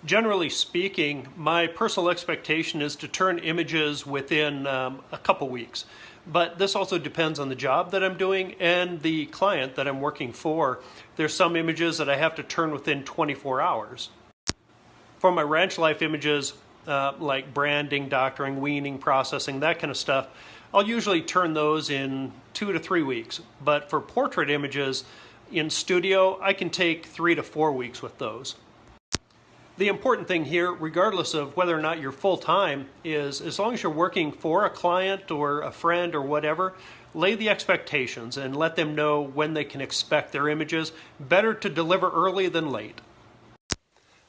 Generally speaking, my personal expectation is to turn images within a couple weeks. But this also depends on the job that I'm doing and the client that I'm working for. There's some images that I have to turn within 24 hours. For my ranch life images, like branding, doctoring, weaning, processing, that kind of stuff, I'll usually turn those in 2 to 3 weeks. But for portrait images in studio, I can take 3 to 4 weeks with those. The important thing here, regardless of whether or not you're full-time, is as long as you're working for a client or a friend or whatever, lay the expectations and let them know when they can expect their images. Better to deliver early than late.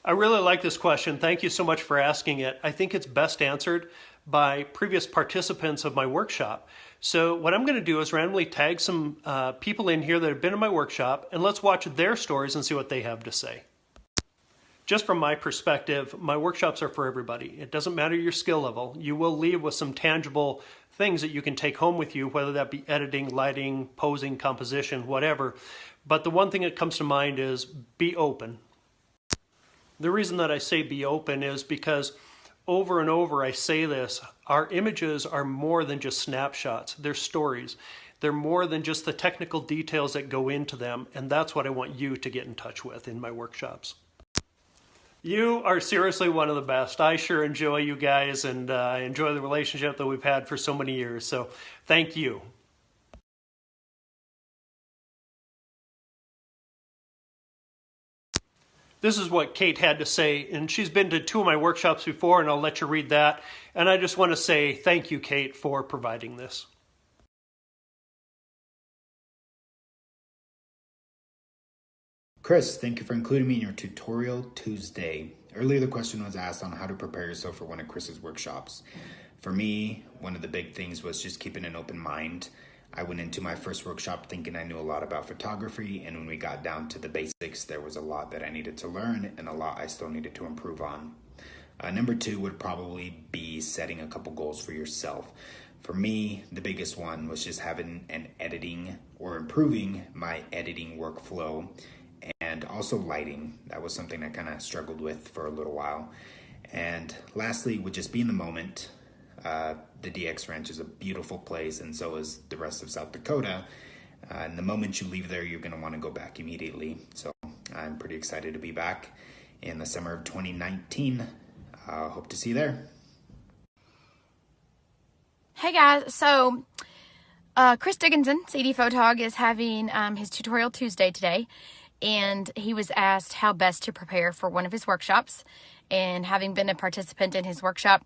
I really like this question. Thank you so much for asking it. I think it's best answered by previous participants of my workshop. So what I'm going to do is randomly tag some people in here that have been in my workshop, and let's watch their stories and see what they have to say. Just from my perspective, my workshops are for everybody. It doesn't matter your skill level. You will leave with some tangible things that you can take home with you, whether that be editing, lighting, posing, composition, whatever. But the one thing that comes to mind is be open. The reason that I say be open is because over and over I say this, our images are more than just snapshots. They're stories. They're more than just the technical details that go into them, and that's what I want you to get in touch with in my workshops. You are seriously one of the best. I sure enjoy you guys, and I enjoy the relationship that we've had for so many years. So thank you. This is what Kate had to say, and she's been to 2 of my workshops before, and I'll let you read that. And I just want to say thank you, Kate, for providing this. Chris, thank you for including me in your Tutorial Tuesday. Earlier, the question was asked on how to prepare yourself for one of Chris's workshops. For me, one of the big things was just keeping an open mind. I went into my first workshop thinking I knew a lot about photography, and when we got down to the basics, there was a lot that I needed to learn and a lot I still needed to improve on. Number 2 would probably be setting a couple goals for yourself. For me, the biggest one was just having an editing or improving my editing workflow, and also lighting. That was something I kind of struggled with for a little while. And lastly would just be in the moment. The DX Ranch is a beautiful place, and so is the rest of South Dakota. And the moment you leave there, you're going to want to go back immediately. So I'm pretty excited to be back in the summer of 2019. Hope to see you there. Hey guys, so Chris Dickinson, CD Photog, is having his Tutorial Tuesday today, and he was asked how best to prepare for one of his workshops. And having been a participant in his workshop,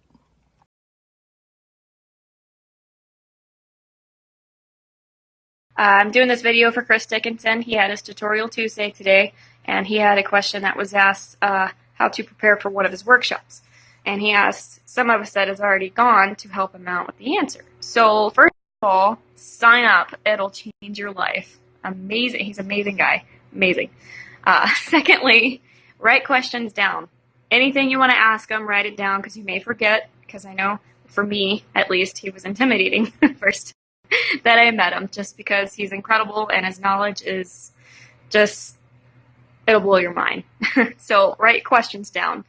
I'm doing this video for Chris Dickinson. He had his Tutorial Tuesday today, and he had a question that was asked how to prepare for one of his workshops. And he asked some of us that has already gone to help him out with the answer. So first of all, sign up. It'll change your life. Amazing. He's an amazing guy. Amazing. Secondly, write questions down. Anything you want to ask him, write it down, because you may forget, because I know, for me at least, he was intimidating first that I met him, just because he's incredible and his knowledge is just, it'll blow your mind. So write questions down.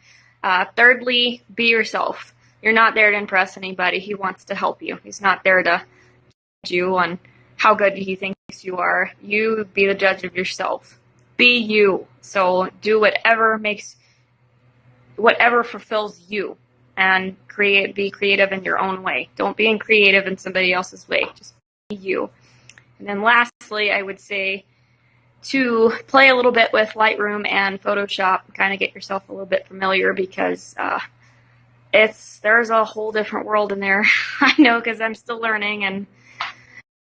Thirdly, be yourself. You're not there to impress anybody. He wants to help you. He's not there to judge you on how good he thinks you are. You be the judge of yourself. Be you. So do whatever fulfills you, and be creative in your own way. Don't be creative in somebody else's way. Just be you. And then lastly, I would say to play a little bit with Lightroom and Photoshop, kind of get yourself a little bit familiar, because there's a whole different world in there. I know, because I'm still learning and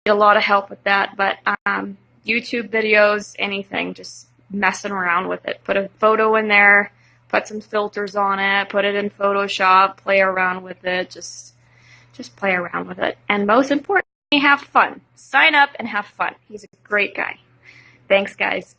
get a lot of help with that. But YouTube videos, anything, just messing around with it. Put a photo in there, put some filters on it, put it in Photoshop, play around with it, just play around with it. And most importantly, have fun. Sign up and have fun. He's a great guy. Thanks, guys.